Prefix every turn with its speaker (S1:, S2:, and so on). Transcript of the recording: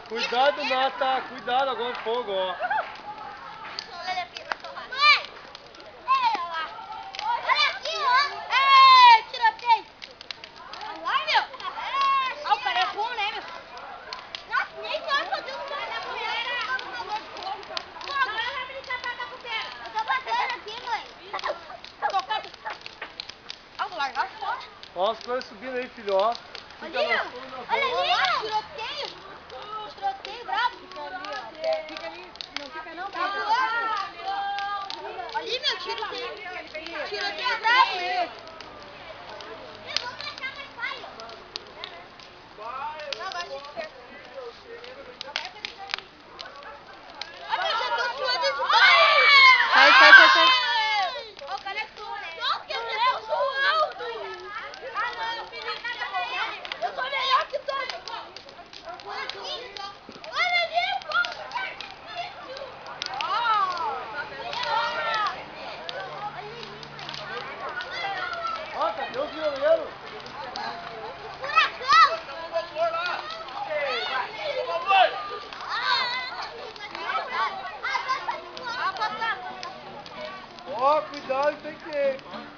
S1: Cuidado, Nata. Cuidado agora com fogo, ó. Ó as coisas subindo aí, filho, ó.
S2: Olha ali, tiroteio. Tiroteio bravo. Fica ali, ó. Fica ali, não fica não. Tá voando. Ali, meu, tiroteio. Tiroteio bravo. Vamos deixar mais falha. Não, agora a gente quer. Olha, já tô suando de boa.
S3: Sai.
S2: Ó, o cara é tu, né? Só que eu tô suando. Eu sou melhor que tu. Olha ali,
S1: Ó, cadê o violeiro?
S2: furacão.
S1: Ó, cuidado, tem que...